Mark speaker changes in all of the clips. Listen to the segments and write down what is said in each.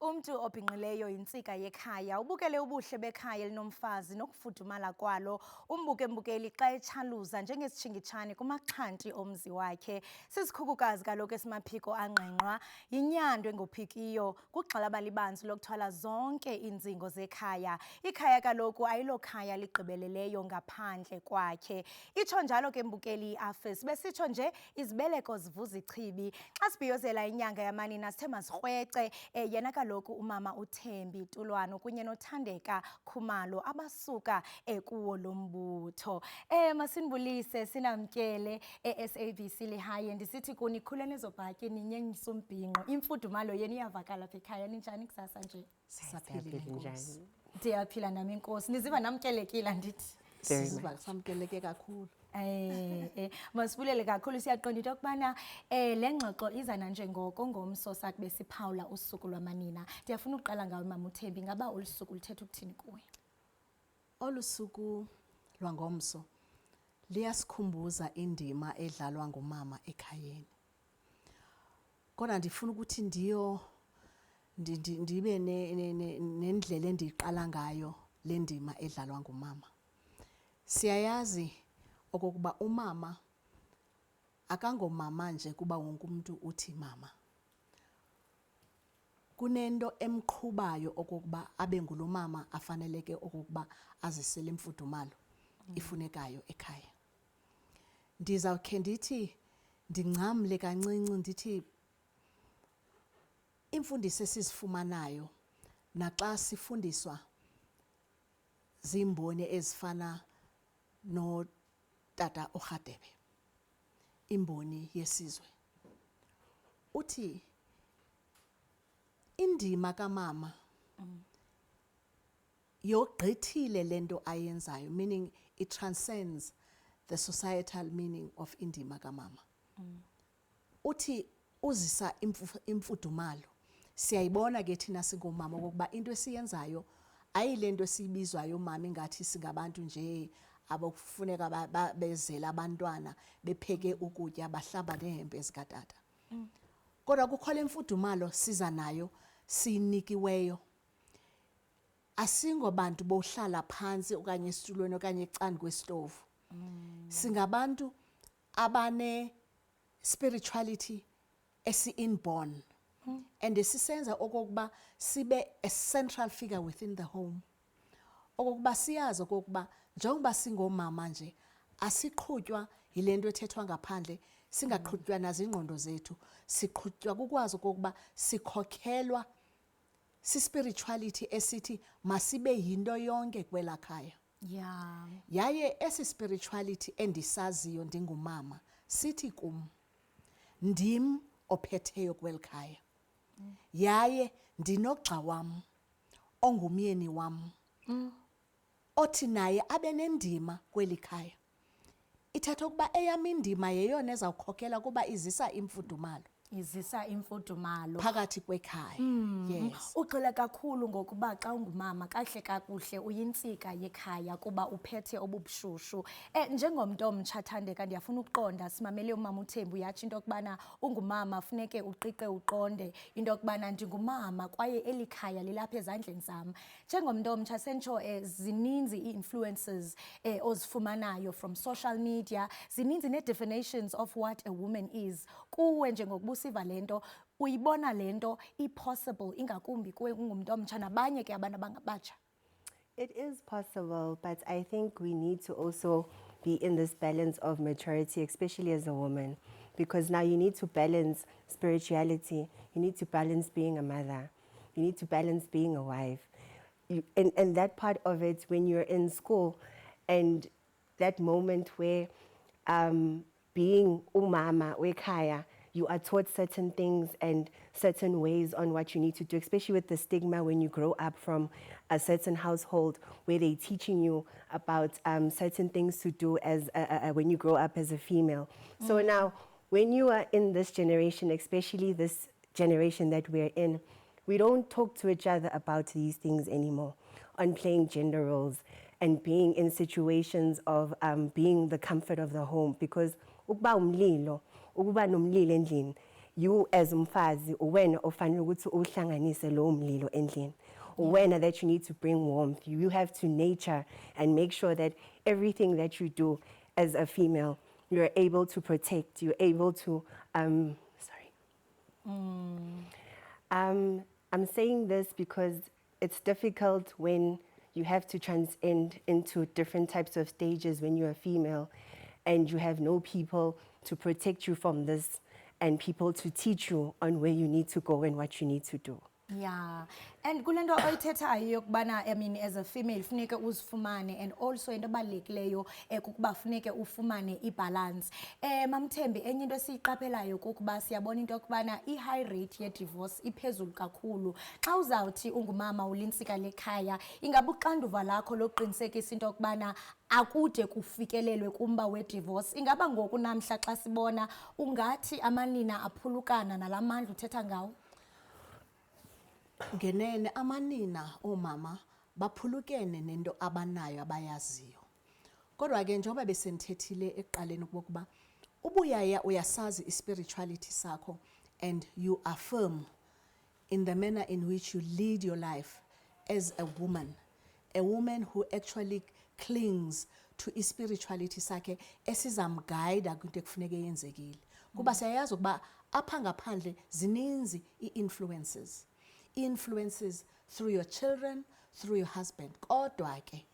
Speaker 1: Umntu obhinqileyo yintsika yekhaya, ubukele ubuhle bekhaya elinomfazi nokufudumala kwalo, umbukembukeli xa etshaluza njengesitshingitshane kumaxhanti omzi wakhe. Sisikhukukazi kaloku esimaphiko angqengqwa, yinyando engophikiyo, kugxalaba libanzi lokuthwala zonke iinzingo zekhaya. Ikhaya kaloku ayilokhaya ligqibeleleyo ngaphandle kwakhe. Itsho njalo ke mbukeli iAfis, besitsho nje izibeleko zivuza ichibi. Xa sibhiyozela inyanga yamanina sithe masikrwece, yena kaloku umama uThembi Tulwana kunye noThandeka Khumalo abasuka kuwo lo mbutho. Masinibulise sinamkele SABC lihaye ndisithi kuni khuleni ezobhatyi ninyenyisa umbhinqo. Imfudumalo yeni iyavakala apha ekhaya, ninjani kusasa nje?
Speaker 2: Sisaphila njani?
Speaker 1: Ndiyaphila nami inkosi. Niziva namkelekile ndithi?
Speaker 2: Siziva samkeleke kakhulu.
Speaker 1: Masibulele kakhulu, siyaqonda into yokubana le ngxoxo iza nanjengoko ngomso sakube siphawula usuku lwamanina. Ndiyafuna uqala ngawe Mama uThembi, ngaba olu suku lithetha ukuthini kuwe?
Speaker 2: Olu suku lwangomso liyasikhumbuza indima edlalwa ngumama ekhayeni. Kodwa ndifuna ukuthi ndibe nendlela endiyiqala ngayo le ndima edlalwa ngumama. Siyayazi okokuba umama akangomama nje kuba wonke umuntu uthi mama. Kunento emqhubayo okokuba abe ngulomama afaneleke okokuba azisele imfudumalo ifunekayo ekhaya. Ndizawukhe ndithi ndingcamle kancinci ndithi imfundiso esizifumanayo naxa sifundiswa zimboni ezifana no Tata uRadebe, imboni yesizwe, uthi indima kamama yogqithile lento ayenzayo, meaning it transcends the societal meaning of indima kamama. Uthi uzisa imfudumalo. Siyayibona ke thina singomama okokuba into esiyenzayo ayilento esiyibizwayo mama ingathi singabantu nje abokufuneka bezela abantwana bepheke ukutya bahlamba nehempe zikatata. Kodwa kukho le mfudumalo siza nayo sinikiweyo. Asingobantu bohlala phansi okanye esitulweni okanye ecandwe kwesitovu. Singabantu abane spirituality esi-inborn. And esisenza okokuba sibe a central figure within the home. Okokuba siyazi okokuba njengoba singomama nje asiqhutywa yilento ethethwa ngaphandle, singaqhutywa nazo ingqondo zethu, siqhutywa kukwazi okokuba sikhokhelwa si-spirituality esithi masibe yinto yonke kwela khaya.
Speaker 1: Yeah.
Speaker 2: Yaye esi spirituality endisaziyo ndingumama sithi kum ndim ophetheyo kweli khaya. Yaye ndinogxa wam ongumyeni wam othi naye abe nendima kweli khaya. Ithatha ukuba eyam indima yeyona ezawukhokhela kuba izisa imfudumalo.
Speaker 1: Izisa imfudumalo
Speaker 2: Phakathi kwekhaya. Yes.
Speaker 1: Uxele kakhulu ngokuba xa ungumama kahle kakuhle uyintsika yekhaya kuba uphethe obubushushu. Njengomntu omtsha Thandeka, ndiyafuna ukuqonda simamele uMama uThembi uyatsho into yokubana ungumama funeke uqiqe uqonde into yokubana ndingumama kwaye eli khaya lilapha ezandleni zam. Njengomntu omtsha sentsho zininzi ii-influences ozifumanayo from social media, zininzi nee-definitions of what a woman is. Kuwe njengokuba usiva lento, uyibona lento i-possible ingakumbi kuwe ungumntu omtsha nabanye ke abantu abangabatsha?
Speaker 3: It is possible, but I think we need to also be in this balance of maturity, especially as a woman, because now you need to balance spirituality, you need to balance being a mother, you need to balance being a wife. And that part of it, when you're in school, and that moment where being umama, wekhaya, you are taught certain things and certain ways on what you need to do, especially with the stigma when you grow up from a certain household where they're teaching you about certain things to do as when you grow up as a female. So now, when you are in this generation, especially this generation that we're in, we don't talk to each other about these things anymore, on playing gender roles and being in situations of being the comfort of the home, because ukuba umlilo, ukuba nomlilo endlini, you as umfazi uwena ofanele ukuthi uhlanganise lo mlilo endlini. Uwena that you need to bring warmth. You have to nurture and make sure that everything that you do as a female, you're able to protect, you're able to, I'm saying this because it's difficult when you have to transcend into different types of stages when you're a female and you have no people to protect you from this and people to teach you on where you need to go and what you need to do.
Speaker 1: Yeah, and kulento oyithethayo yokubana I mean as a female funeke uzifumane and also into ebalulekileyo kukuba funeke ufumane ibalance. Mamthembi enye into esiyiqaphelayo kukuba siyabona into yokubana i-high rate ye-divorce iphezulu kakhulu. Xa uzawuthi ungumama ulintsika lekhaya, ingaba uxanduva lakho lokuqinisekisa into yokubana akude kufikelelwe kumba we-divorce, ingaba ngoku namhla xa sibona ungathi amanina aphulukana nalamandla uthetha ngawo?
Speaker 2: Ngenene amanina omama baphulukene nento abanayo abayaziyo. Kodwa ke njengoba besenithethile ekuqaleni ukuba ubuyaya uyasazi ispirituality sakho and you affirm in the manner in which you lead your life as a woman who actually clings to ispirituality sakhe esizamguide kwinto ekufuneka yenzekile. Kuba siyayazi ukuba apha ngaphandle zininzi influences through your children, through your husband. Kodwa ke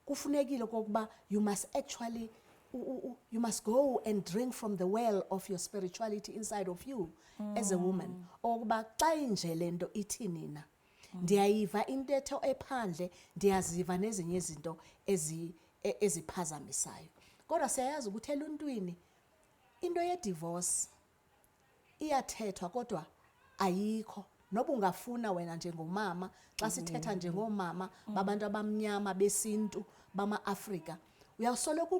Speaker 2: kufunekile okokuba you must actually you must go and drink from the well of your spirituality inside of you as a woman. Okuba xa inje lento ithi nina ndiyayiva intetho ephandle, ndiyaziva nezinye izinto eziphazamisayo. Kodwa siyayazi ukuthi eluntwini into ye divorce iyathethwa kodwa ayikho. Noba ungafuna wena njengomama xa sithetha njengomama babantu abamnyama besintu bama-Afrika, uyawusoloko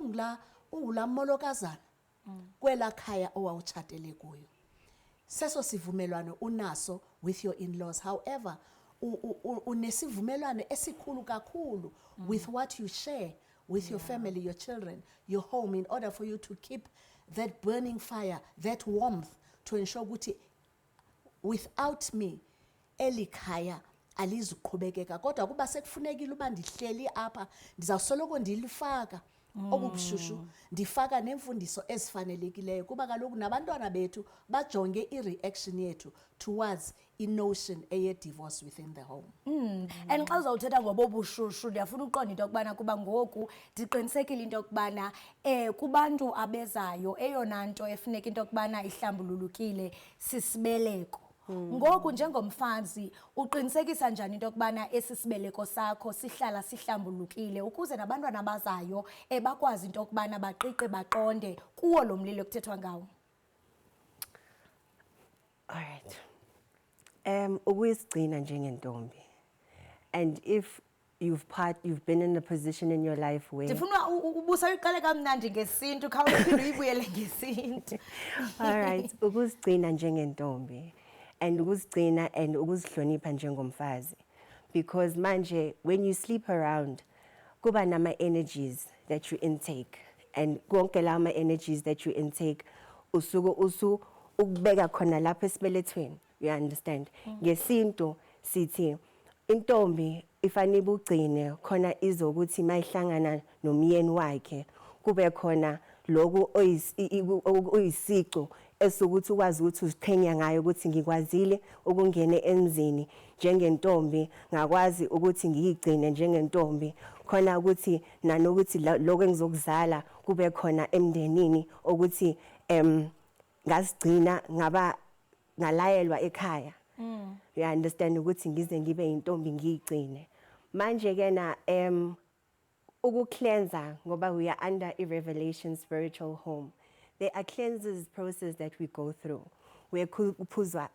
Speaker 2: ungula molokazana kwela khaya owawutshatele kuyo. Seso sivumelwano unaso with your in-laws. However, unesivumelwano esikhulu kakhulu with what you share with your family, your children, your home, in order for you to keep that burning fire, that warmth, to ensure ukuthi without me elikhaya alizuqhubekeka. Kodwa kuba sekufunekile uba ndihleli apha ndizawusoloko ndilifaka okubushushu, ndifaka nemfundiso ezifanelekileyo kuba kaloku nabantwana bethu bajonge i-reaction yethu towards i-notion eye-divorce within the home.
Speaker 1: And xa uzawuthetha ngobobushushu ndiyafuna uqonda into yokubana kuba ngoku ndiqinisekile into yokubana kubantu abezayo eyona nto efuneka into yokubana ihlambululukile sisibeleko. Ngoku njengomfazi uqinisekisa njani into yokubana esisibeleko sakho sihlala sihlambulukile ukuze nabantwana abazayo bakwazi into yokubana baqiqe baqonde kuwo lo mlilo kuthethwa ngawo?
Speaker 3: All right. Ukuyigcina njengentombi. And if you've been in a position in your life where
Speaker 1: ndifuna ubusa uyiqale kamnandi ngesintu khawuphinde uyibuyele ngesintu.
Speaker 3: all right, ukuzigcina njengentombi and ukuzigcina and ukuzihlonipha njengomfazi, because manje when you sleep around kuba nama energies that you intake, and konke la ama energies that you intake usuku ukubeka khona lapha esibelethweni. You understand? Ngesintu sithi intombi ifanele ugcine khona izokuthi mayihlangana nomyeni wakhe kube khona lokho oyisiqo esokuthi ukwazi ukuthi uziqhenya ngayo ukuthi ngikwazile ukungena emzini njengentombi, ngakwazi ukuthi ngiyigcine njengentombi khona ukuthi nanokuthi lokho engizokuzala kube khona emndenini ukuthi ngazigcina ngalayelwa ekhaya. You understand ukuthi ngize ngibe intombi ngiyigcine. Manje ke na ukucleanser ngoba we are under a revelation spiritual home. There are cleanses process that we go through. We are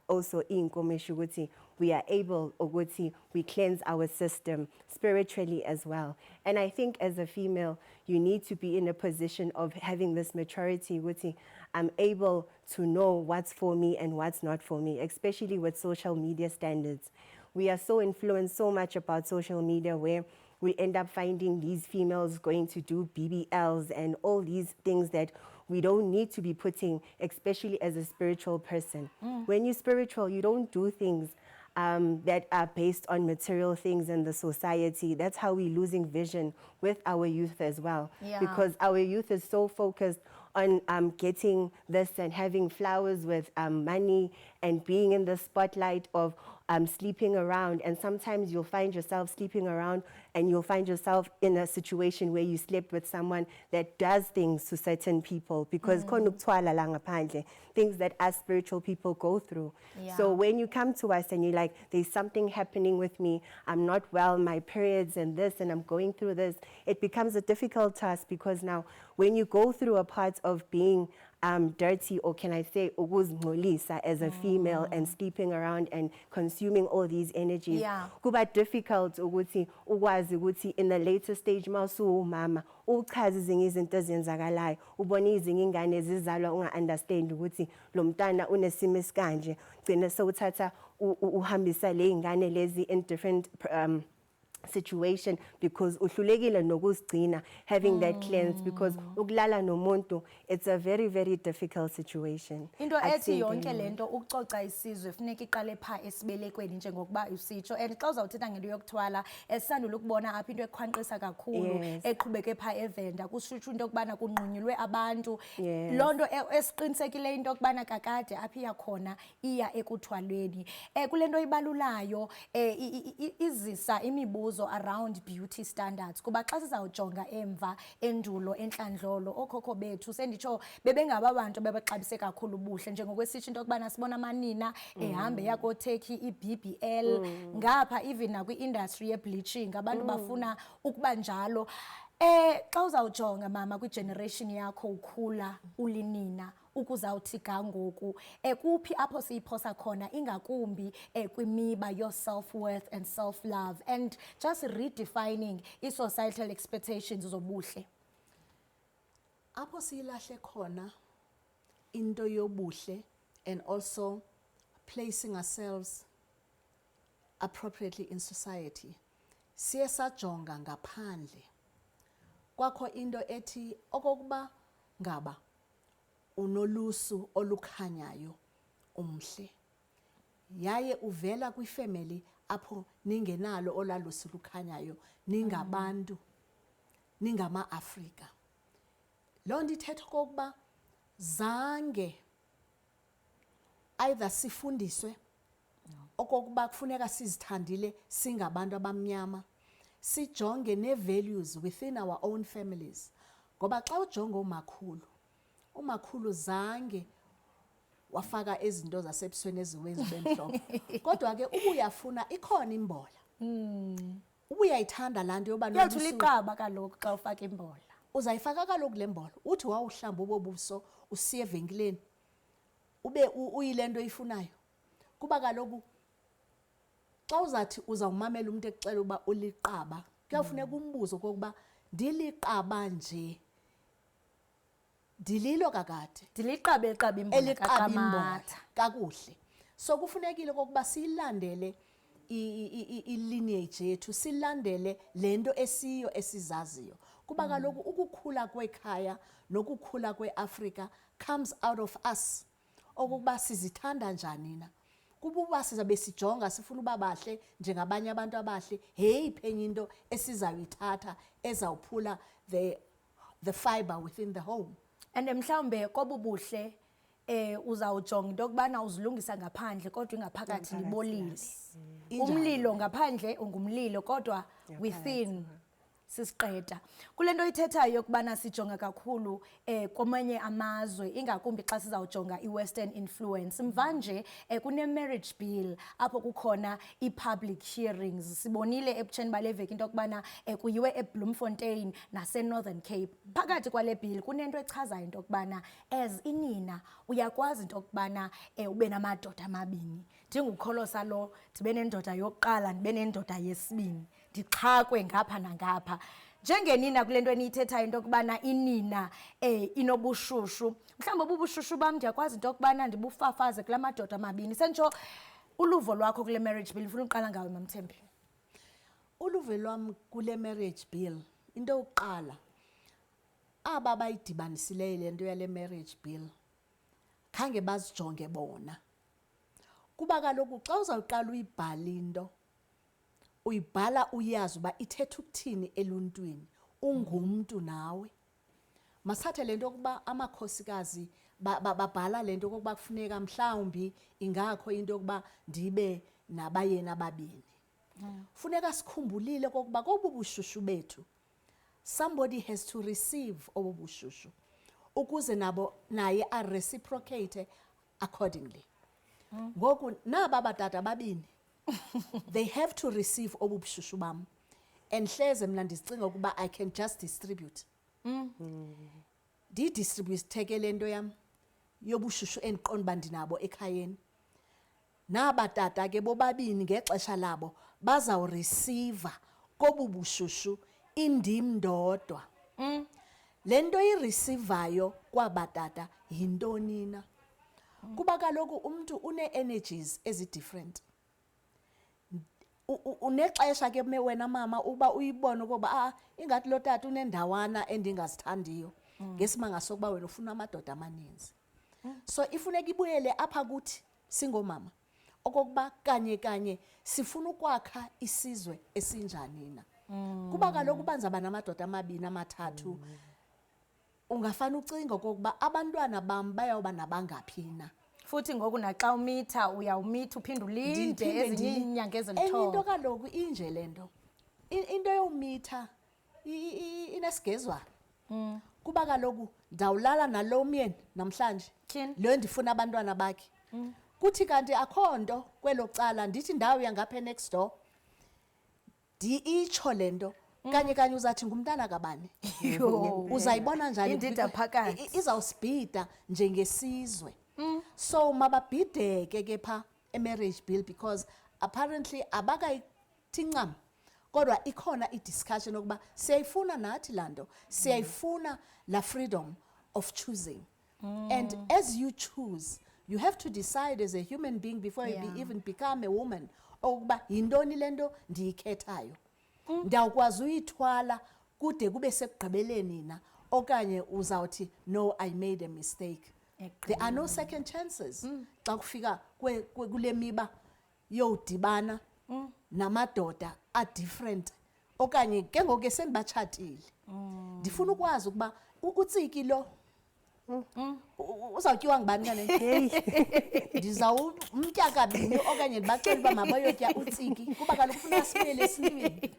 Speaker 3: also inkomesha ukuthi we are able ukuthi we cleanse our system spiritually as well. And I think as a female, you need to be in a position of having this maturity ukuthi I'm able to know what's for me and what's not for me, especially with social media standards. We are so influenced so much about social media where we end up finding these females going to do BBLs and all these things that we don't need to be putting, especially as a spiritual person. When you're spiritual, you don't do things that are based on material things in the society. That's how we're losing vision with our youth as well.
Speaker 1: Yeah.
Speaker 3: Because our youth is so focused on getting this and having flowers with money and being in the spotlight of sleeping around. And sometimes you'll find yourself sleeping around and you'll find yourself in a situation where you slept with someone that does things to certain people because khona ukuthwala la ngaphandle, things that us spiritual people go through.
Speaker 1: Yeah.
Speaker 3: So when you come to us and you're like, there's something happening with me, I'm not well, my periods and this, and I'm going through this, it becomes a difficult task because now when you go through a part of being dirty, or can I say ukuzingcolisa as a female and sleeping around and consuming all these energies,
Speaker 1: Yeah.
Speaker 3: kuba difficult ukuthi ukwazi ukuthi in the later stage mawusuwumama uchaze ezinye izinto ezenzakalayo ubone izinye ingane zizalwa unga-understand ukuthi lo mntana unesimo esikanje gcine sewuthatha uhambisa le ingane lezi in different situation because uhlulekile nokuzigcina having that cleanse because ukulala nomuntu it's a very very difficult situation.
Speaker 1: Into
Speaker 3: I
Speaker 1: ethi
Speaker 3: think,
Speaker 1: yonke lento ukucoca isizwe funeka iqale pha esibelekweni njengokuba usitsho, and xa uzawuthetha ngento yokuthwala esisandula ukubona apha into ekhwanqisa kakhulu
Speaker 3: Yes.
Speaker 1: eqhubeke pha eVenda kushutshu into yokubana kunqunyulwe abantu.
Speaker 3: Yes.
Speaker 1: Loo nto esiqinisekileyo into yokubana kakade apha iya khona iya ekuthwalweni. Kule nto ibalulayo izisa imibuzo around beauty standards kuba xa sizawujonga emva endulo entlandlolo okhokho bethu senditsho bebengaba bantu bebexabise kakhulu ubuhle njengokwesitsho into yokubana sibona amanina ehambe yakothekhi i-BBL ngapha even nakwi-industry ye-bleaching abantu bafuna ukuba njalo. Xa uzawujonga mama kwi-generation yakho ukhula ulinina ukuzawuthi gangoku kuphi apho siyiphosa khona ingakumbi kwimiba your-self-worth and self-love and just redefining i-societal expectations zobuhle?
Speaker 2: Apho siyilahle khona into yobuhle and also placing ourselves appropriately in society. Siye sajonga ngaphandle. Kwakho into ethi okokuba ngaba unolusu olukhanyayo umhle. Yaye uvela kwifamily apho ningenalo olalusu lukhanyayo ningabantu ningama-Afrika. Loo nto ithetha okokuba zange either sifundiswe okokuba kufuneka sizithandile singabantu abamnyama, sijonge ne-values within our own families. Ngoba xa ujonga umakhulu zange wafaka izinto zasebusweni eziwenza bemhlophe. Kodwa ke ubuyafuna ikhona imbola. Ubuyayithanda laa nto yoba
Speaker 1: Kuyothula iqaba kaloku xa ufaka imbola.
Speaker 2: uzayifaka kaloku le mbola uthi wawuhlamba obobuso usiye evenkileni ube uyile nto oyifunayo kuba kaloku xa uzathi uzawumamela umuntu exela uba uliqaba kuyafuneka umbuzo kokuba ndiliqaba nje ndililo kakade
Speaker 1: Ndiliqabe eqaba imbola
Speaker 2: eliqaba imbola
Speaker 1: kaQamatha.
Speaker 2: kakuhle. So kufunekile kokuba siyilandele i-lineage yethu, silandele lento esiyo esizaziyo kuba kaloku ukukhula kwekhaya nokukhula kweAfrika comes out of us okuba sizithanda njani na kuba sizabe sijonga sifuna uba bahle njengabanye abantu abahle phenye into esizayithatha ezawuphula the fiber within the home.
Speaker 1: And mhlawumbe kobubuhle uzawujonga into yokubana uzilungisa ngaphandle kodwa ingaphakathi libolile. Umlilo ngaphandle ungumlilo kodwa within sisiqeda. Kule nto ithethayo yokubana sijonga kakhulu kwamanye amazwe ingakumbi xa sizawujonga i-Western influence. Mvanje kune-marriage bill apho kukhona i-public hearings. Sibonile ebutsheni bale veki into yokubana kuyiwe eBloemfontein nase-Northern Cape. Phakathi kwale bill kunento echazayo into yokubana as inina uyakwazi into yokubana ube namadoda amabini. Ndingukholosa lo ndibe nendoda yokuqala ndibe nendoda yesibini. Ndixhakwe ngapha nangapha njengenina kule nto eniyithethayo into yokubana inina inobushushu mhlawumbi ubushushu bam ndiyakwazi into yokubana ndibufafaze kula madoda amabini. Sentsho uluvo lwakho kule marriage bill ufuna uqala ngawe Mamthembi?
Speaker 2: Uluvo lwam kule marriage bill into yokuqala aba bayidibanisileyo lento yale marriage bill khange bazijonge bona. Kuba kaloku xa uzawuqala uyibhala into uyibhala uyazi uba ithetha ukuthini eluntwini, ungumntu nawe. Masathe lento yokuba amakhosikazi babhala lento yokuba kufuneka mhlawumbi ingakho into yokuba ndibe nabayeni ababini. Funeka sikhumbulile kokuba kobu bushushu bethu somebody has to receive obu bushushu ukuze nabo naye a reciprocate accordingly. Ngoku naba batata babini they have to receive obu bushushu bam, and hleze mna ndizicinga ukuba I can just distribute. Ndidistribute le nto yam yobushushu endiqonda uba ndinabo ekhayeni. Naba tata ke bobabini ngexesha labo bazawureceiva kobu bushushu indim ndodwa. Le nto ireceivayo kwabatata yintoni na? Kuba kaloku umntu une-energies ezi-different. Unexesha ke wena mama uba uyibone ukuba ingathi lo tata unendawana endingazithandiyo ngesimanga sokuba wena ufuna amadoda amaninzi. So ifuneka ibuyele apha kuthi singomama okokuba kanye sifuna ukwakha isizwe esinjani na. Kuba kaloku uba ndizaba namadoda amabini amathathu ungafana ucinga okokuba abantwana bam bayawuba nabangaphi na.
Speaker 1: Futhi ngoku naxa umitha uyawumitha uphinde ulinde ezinye iinyanga
Speaker 2: enye into
Speaker 1: ezilithoba.
Speaker 2: kaloku inje le nto into yomitha inesigezwana. Kuba kaloku ndawulala nalo myeni namhlanje
Speaker 1: Tyhini.
Speaker 2: lo ndifuna abantwana bakhe. Kuthi kanti akho nto kwelo cala ndithi ndawo yangapha next door itsho le nto kanye uzathi ngumntana kabani.
Speaker 1: Yho.
Speaker 2: Uzayibona njani?
Speaker 1: Indida phakathi.
Speaker 2: Izawusibhida njengesizwe. So mababhideke ke pha marriage bill because apparently abakayithi ncam kodwa ikhona i-discussion okuba siyayifuna nathi laa nto, siyayifuna la freedom of choosing. And as you choose, you have to decide as a human being before you even become a woman okuba yintoni le nto ndiyikhethayo. Ndiyawukwazi uyithwala kude kube sekugqibeleni na okanye uzawuthi no, I made a mistake. There are no second chances. Xa kufika kule miba yodibana namadoda are different okanye ke ngoku sendibatshatile. Ndifuna ukwazi ukuba utsiki lo uzawutyiwa ngubani kanene? Ndizawumtya kabini okanye ndibacela uba mabayotya utsiki kuba kaloku funeka sibuyele esilweni.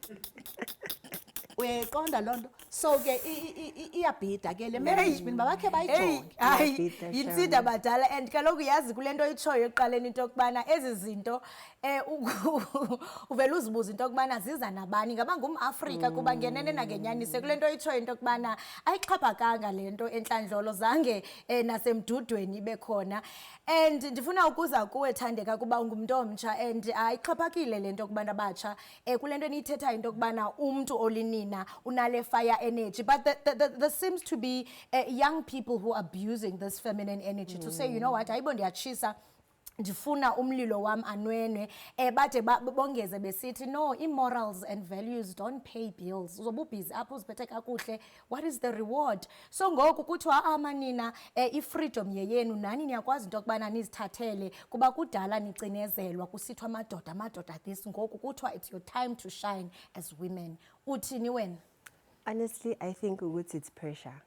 Speaker 2: Uyayiqonda loo nto? So ke iyabhida ke le marriage bill babakhe bayijonge.
Speaker 1: Hayi yintsida badala and kaloku yazi kule nto itshoyo ekuqaleni into yokubana ezi zinto uvele uzibuza into yokubana ziza nabani, ngaba ngumAfrika kuba ngenene nangenyanise kule nto itshoyo into yokubana ayixhaphakanga le nto entlandlolo zange nasemdudweni ibe khona. And ndifuna ukuza kuwe Thandeka kuba ungumntu omtsha and ayixhaphakile le nto yokubana abatsha kule nto eniyithethayo into yokubana umntu olinina unale fire energy, but there seems to be young people who are abusing this feminine energy to say, you know what, hayibo ndiyatshisa ndifuna umlilo wam anwenwe bade bongeze besithi no, immorals and values don't pay bills. Uzobe ubhizi apho uziphethe kakuhle, what is the reward? So ngoku kuthiwa amanina i-freedom yeyenu, nani niyakwazi into yokubana nizithathele kuba kudala nicinezelwa kusithwa amadoda this. Ngoku kuthiwa it's your time to shine as women. Uthini wena?
Speaker 3: Honestly, I think it's pressure.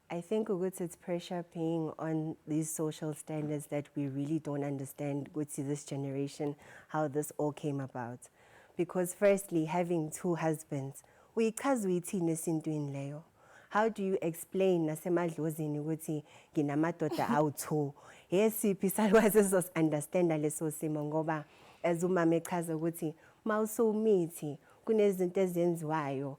Speaker 3: I think it's pressure paying on these social standards that we really don't understand with this generation, how this all came about. Because firstly, having two husbands, uyithini esintwini leyo? How do you explain nasemadlozini ukuthi nginamadoda awu-2? Yesiphi isalwazi ezosi-understanda leso simo ngoba as umama echaza ukuthi mawusumithi kunezinto ezenziwayo.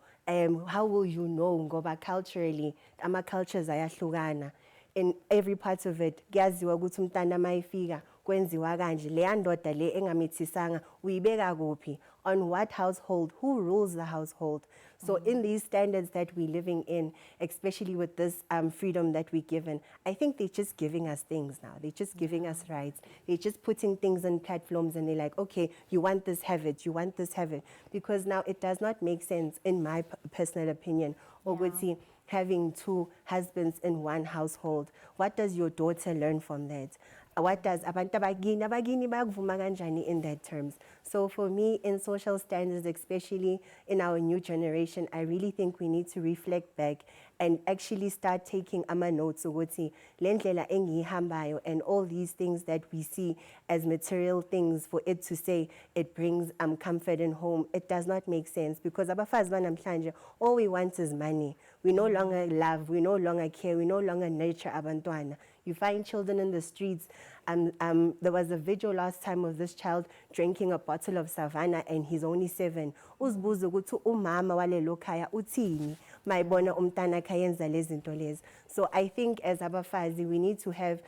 Speaker 3: How will you know? Ngoba culturally, ama cultures ayahlukana. In every part of it, kuyaziwa ukuthi umntana mayifika kwenziwa kanje. Le ndoda le engamithisanga uyibeka kuphi? On what household? Who rules the household? So in these standards that we're living in, especially with this freedom that we're given, I think they're just giving us things now. They're just giving us rights. They're just putting things on platforms and they're like, okay, you want this, have it. You want this, have it. Because now it does not make sense, in my personal opinion, ukuthi having 2 husbands in one household. What does your daughter learn from that? What does abantu abakini bayakuvuma kanjani in that terms? So for me, in social standards, especially in our new generation, I really think we need to reflect back and actually start taking ama notes ukuthi le ndlela engiyihambayo and all these things that we see as material things, for it to say it brings comfort and home, it does not make sense, because abafazi banamhlanje, all we want is money. We no longer love, we no longer care, we no longer nurture abantwana. You find children in the streets. There was a video last time of this child drinking a bottle of Savannah and he's only 7. Uzibuza ukuthi umama walelo khaya uthini mayibona umntana kayenza lezi zinto lezi. So I think as abafazi we need to have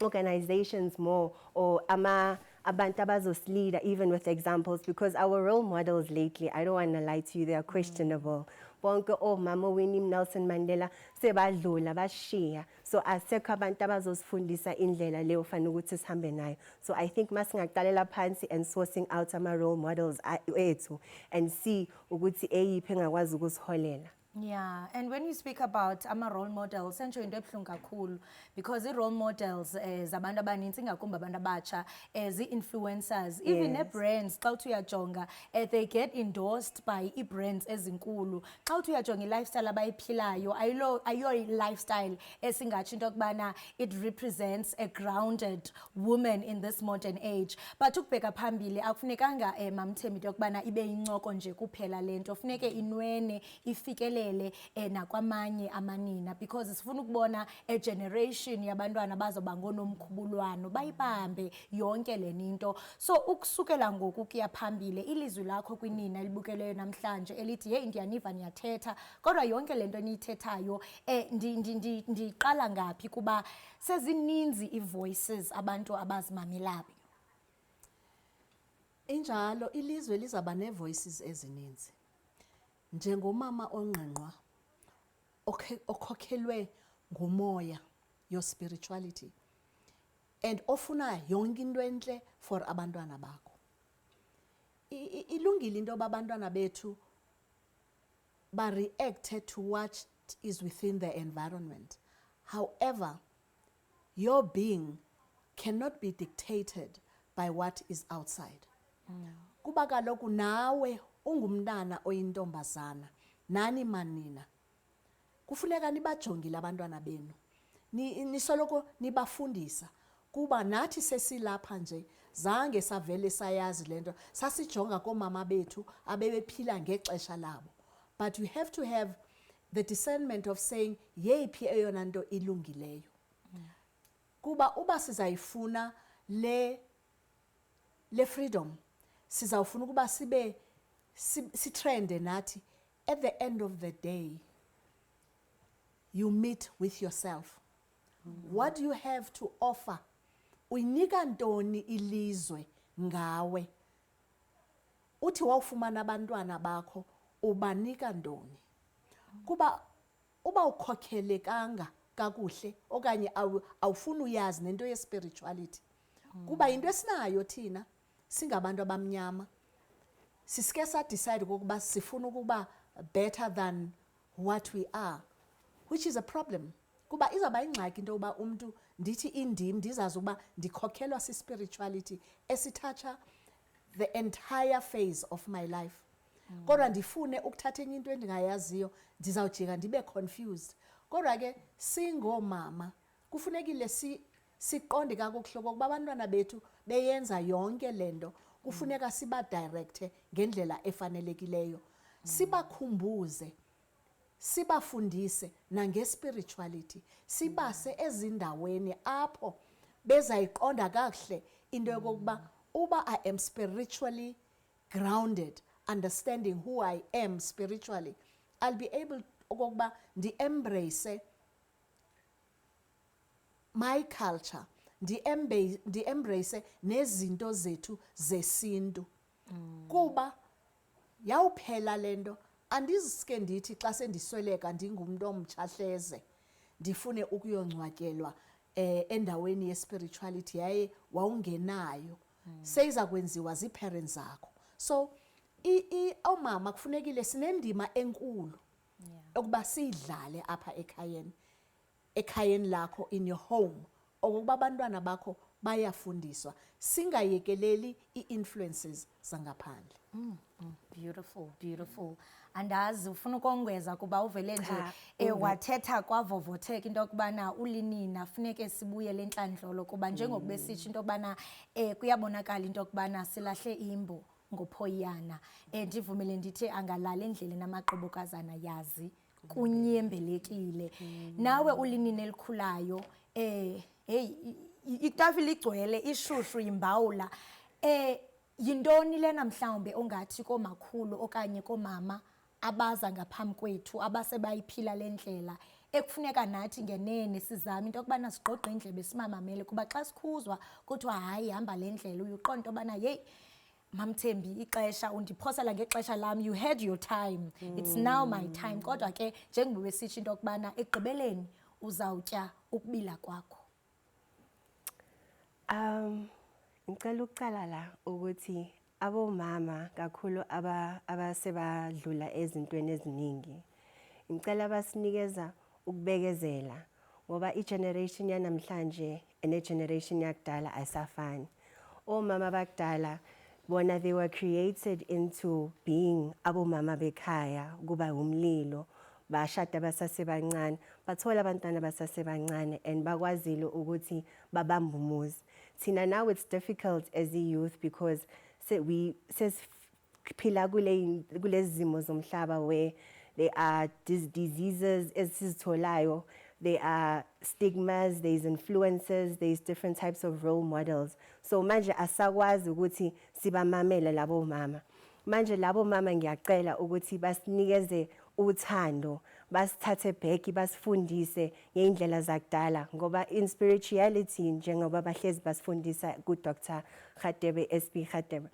Speaker 3: organizations more, or abantu abazosileader, even with examples, because our role models lately, I don't want to lie to you, they are questionable. Bonke omama Winnie Nelson Mandela sebadlula bashiya, so asekho abantu abazosifundisa indlela leyo fanele ukuthi sihambe nayo. So I think masingaqalela phansi and sourcing out ama role models ethu and see ukuthi eyiphi engakwazi ukusiholela.
Speaker 1: Yeah, and when you speak about ama role models, sentsho into ebuhlungu kakhulu, because role models zabantu abaninzi ngakumbi abantu abatsha zi-influencers, even brands xa uthi uyajonga they get endorsed by brands ezinkulu. Xa uthi uyajonga i-lifestyle abayiphilayo ayiyo lifestyle esingatsho into yokubana it represents a grounded woman in this modern age. But ukubheka phambili akufunekanga mamthembi into yokubana ibe yincoko nje kuphela lento, funeke inwene ifikelele nakwamanye amanina, because sifuna ukubona a generation yabantwana bazoba ngonomkhubulwano bayibambe yonke le ninto. So ukusukela ngoku kuya phambili, ilizwi lakho kwinina libukeleyo namhlanje elithi hey ndiyaniva niyathetha kodwa yonke le nto niyithethayo ndiqala ngaphi, kuba sezininzi i-voices abantu abazimamelayo.
Speaker 2: Injalo ilizwe lizaba ne-voices ezininzi. Njengomama ongqengqwa okhokhelwe ngumoya, your spirituality, and ofuna yonke into enhle for abantwana bakho. Ilungile into abantwana bethu ba react to what is within the environment. However, your being cannot be dictated by what is outside. Kuba kaloku nawe ungumntana oyintombazana, nani manina kufuneka nibajongile abantwana benu, nisoloko nibafundisa, kuba nathi sesilapha nje zange savele sayazi lento, sasijonga komama bethu abebephila ngexesha labo. But you have to have the discernment of saying yeyiphi eyona nto ilungileyo, kuba uba sizayifuna le freedom, sizawufuna ukuba sitrende nathi. At the end of the day, you meet with yourself. What do you have to offer? Uyinika ntoni ilizwe ngawe? Uthi wawufumana abantwana bakho ubanika ntoni? Kuba uba ukhokhelekanga kakuhle okanye awufuna uyazi nento ye-spirituality, kuba into esinayo thina singabantu abamnyama, sisike decide ukuba sifuna ukuba better than what we are, which is a problem. Kuba izaba ingxaki into yokuba umntu ndithi indim ndizazi ukuba ndikhokhelwa si-spirituality esithatha the entire phase of my life. Kodwa ndifune ukuthatha enye into endingayaziyo, ndizawujika ndibe confused. Kodwa ke singomama kufunekile siqonde kakuhle ukuba abantwana bethu beyenza yonke lento, kufuneka siba directe ngendlela efanelekileyo, sibakhumbuze, sibafundise nange-spirituality, sibase ezindaweni apho bezayiqonda kakuhle into yokokuba uba I am spiritually grounded, understanding who I am spiritually, I'll be able okokuba ndi-embrace my culture, ndi-embrace nezinto zethu zesintu. Kuba yawuphela lento, andizike ndithi xa sendisweleka ndingumntu omtshahleze ndifune ukuyongcwatyelwa endaweni ye-spirituality yaye wawungenayo, seyiza kwenziwa zii-parents zakho. So omama kufunekile sinendima enkulu okuba sidlale apha ekhayeni lakho in your home okuba abantwana bakho bayafundiswa singayekeleli iinfluences zangaphandle.
Speaker 1: Beautiful, beautiful. Andazi ufuna ukongeza kuba uvele nje
Speaker 3: Cha,
Speaker 1: wathetha kwavovotheka into yokubana ulinina funeke sibuye lentlandlolo kuba njengokuba besitsho into yokubana kuyabonakala into yokubana silahle imbo ngophoyana. Ndivumele ndithi angalala endleleni amaqobokazana yazi kunyembelekile. Nawe ulinina elikhulayo hey itafile igcwele ishushu imbawula. Yintoni lena mhlawumbe ongathi komakhulu okanye komama abaza ngaphambi kwethu abasebayiphila lendlela ekufuneka nathi ngenene sizama into yokubana sigqogqe indlebe simamamele kuba xa sikhuzwa kuthiwa hayi hamba lendlela uyiqonda into yobana hey Mamthembi ixesha undiphosela ngexesha lam, you had your time, it's now my time. Kodwa ke njengoba besitsho into yokubana ekugqibeleni uzawutya ukubila kwakho.
Speaker 3: Ngicela ukuqala la ukuthi abomama kakhulu abasebadlula ezintweni eziningi. Ngicela basinikeza ukubekezela ngoba igeneration yanamhlanje generation yakudala ayisafani. Omama bakudala bona they were created into being abomama bekhaya kuba umlilo. Bashada basasebancane, bathola abantwana basasebancane and bakwazile ukuthi babambe umuzi. Tina, now it's difficult as a youth because sesiphila kulezi zimo zomhlaba where there are diseases esizitholayo, there are stigmas, there's influences, there's different types of role models. So manje asakwazi ukuthi sibamamele labo mama. Manje labo mama ngiyacela ukuthi basinikeze uthando, basithathe back, basifundise ngeindlela zakudala ngoba in spirituality njengoba bahlezi basifundisa ku Dr. Radebe SB Radebe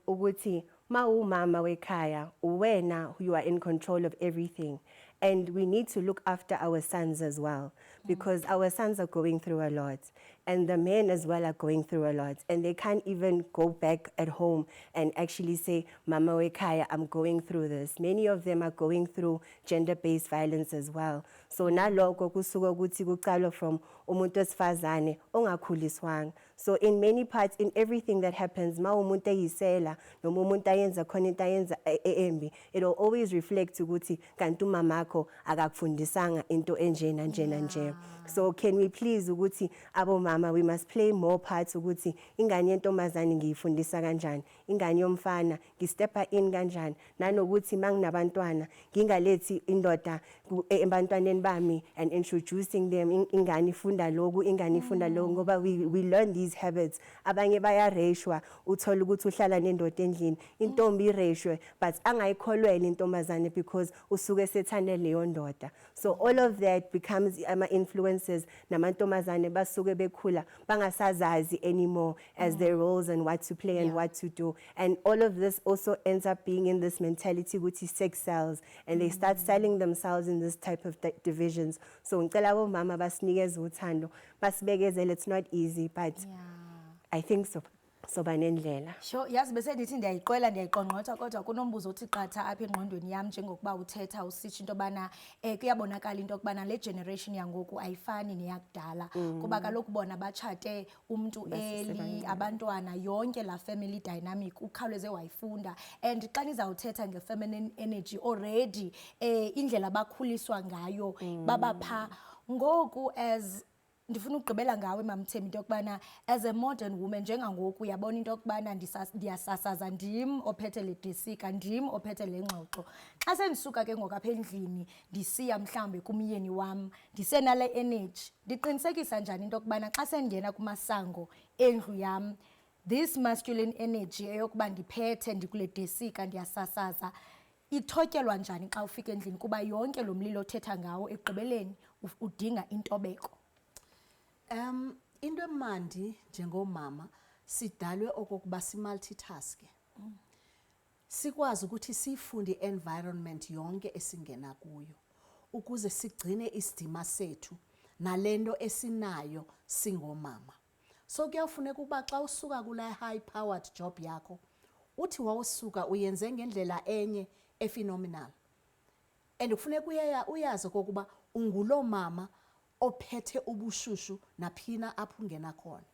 Speaker 3: ukuthi mawumama wekhaya uwena you are in control of everything, and we need to look after our sons as well because our sons are going through a lot and the men as well are going through a lot and they can't even go back at home and actually say mama wekhaya I'm going through this. Many of them are going through gender-based violence as well. So naloko kusuka ukuthi kuqalwa from umuntu wesifazane ongakhuliswanga. So in many parts, in everything that happens, ma umuntu eyisela noma umuntu ayenza khona into ayenza embi, it will always reflect ukuthi kanti umamakho akakufundisanga into enjena nje. So can we please ukuthi abomama we must play more parts ukuthi ingane yentombazane ngiyifundisa kanjani, ingane yomfana ngistepa in kanjani, nanokuthi manginabantwana ngingalethi indoda ebantwaneni bami and introducing them ingane ifunda lokhu ingane ifunda lokhu ngoba we learn these habits. Abanye bayareshwa uthola ukuthi uhlala nendoda endlini intombi ireshwe but angayikholwela intombazane because usuke sethane leyo ndoda. So all of that becomes ama influences namantombazane basuke bekhula bangasazazi anymore as their roles and what to play and what to do, and all of this also ends up being in this mentality which is sex sells and they start selling themselves in this type of divisions. So ngicela abomama basinikeze uthando basibekezele, it's not easy but I think so banendlela.
Speaker 1: Sure, yazi bese ndithi ndiyayiqonqotha kodwa kunombuzo othi qatha apha engqondweni yami njengokuba uthetha usitsho into yobana kuyabonakala into yokubana le generation yangoku ayifani neyakudala kuba kaloku bona batshate umntu eli abantwana yonke la family dynamic ukhawuleze wayifunda, and xa nizawuthetha nge-feminine energy already indlela bakhuliswa ngayo babapha ngoku as ndifuna ukugqibela ngawe Mamthembi into yokubana as a modern woman njengangoku uyabona into yokubana ndiyasasaza ndim ophethe le desika ndim ophethe le ngxoxo. Xa sendisuka ke ngoku apha endlini ndisiya mhlambe kumyeni wam ndisenale energy, ndiqinisekisa njani into yokubana xa sendingena kumasango endlu yam this masculine energy eyokuba ndiphethe ndikule desika ndiyasasaza ithotyelwa njani xa ufika endlini kuba yonke lo mlilo othetha ngawo ekugqibeleni udinga intobeko?
Speaker 2: Into emandi njengomama sidalwe okokuba simultitaske. Sikwazi ukuthi sifunde environment yonke esingena kuyo ukuze sigcine isidima sethu nalento esinayo singomama. So kuyafuneka ukuba xa usuka kula high powered job yakho uthi wawusuka uyenze ngendlela enye ephenomenal. and kufuneka uyazi kokuba ungulo mama ophethe ubushushu naphina apho ungena khona.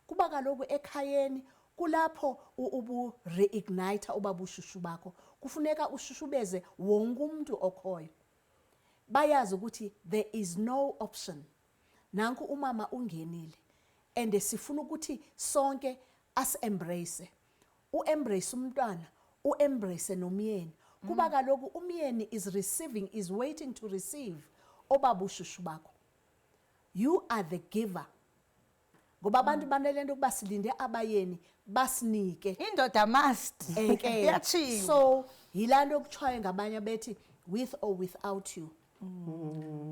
Speaker 2: Kuba kaloku ekhayeni kulapho ubu reignite obabushushu bakho. Kufuneka ushushubeze wonke umuntu okhoyo. Bayazi ukuthi there is no option. Nanku umama ungenile and sifuna ukuthi sonke embrace. Embrace umntwana, embrace nomyeni. Kuba kaloku umyeni is waiting to receive obabushushu bakho. You are the giver. Ngoba abantu banelento ukuba silinde abayeni basinike.
Speaker 1: Indoda must. Yachiwe.
Speaker 2: So yilando okuthiwa ngabanye bethi with or without you.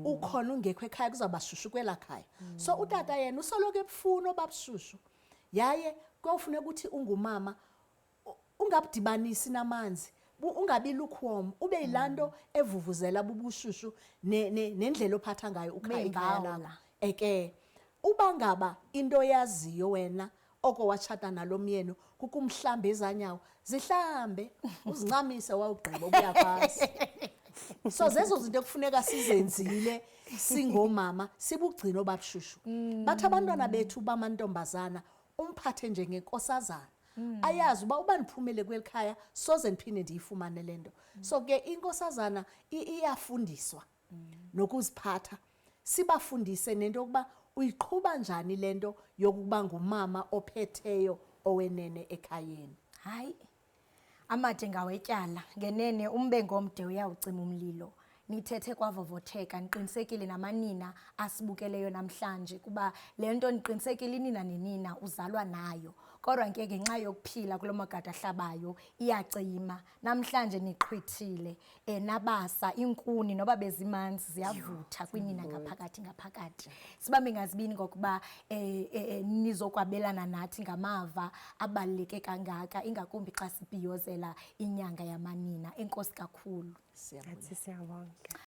Speaker 2: Ukhona ungekho ekhaya kuzabashushu kwelakhaya. So utata yena usoloke ebufuna obabushushu. Yaye kufuna ukuthi ungumama ungabudibanisi namanzi. Ungabi lukewarm, ube yilando evuvuzela bubushushu nendlela ophatha ngayo ukhaya lakho. Uba ngaba into yaziyo wena oko wachata nalomyeni kukumhlamba izanyawo, zihlambe uzincamise wawugqiba ukuya phasi. So zezo zinto kufuneka sizenzile singomama sibugcina obabushushu. Bathi abantwana bethu bamantombazana umphathe njengenkosazana. Ayazi uba uba niphumele kwelikhaya soze niphinde ndiyifumane lento. So ke inkosazana iyafundiswa nokuziphatha. Sibafundise nento yokuba uyiqhuba njani lento yokuba ngumama ophetheyo owenene ekhayeni.
Speaker 1: Hayi. Amade ngawetyala ngenene umbe ngomde uyawucima umlilo. Nithethe kwavovotheka niqinisekile namanina asibukeleyo namhlanje kuba lento niqinisekile inina nenina uzalwa nayo. Kodwa ke ngenxa yokuphila kulomagada ahlabayo iyacima. Namhlanje niqhwithile nabasa inkuni noba bezimanzi ziyavutha kwinina ngaphakathi. Sibambe ngazibini ngokuba nizokwabelana nathi ngamava abaluleke kangaka ingakumbi xa sibhiyozela inyanga yamanina. Enkosi kakhulu.
Speaker 3: Siyabonga.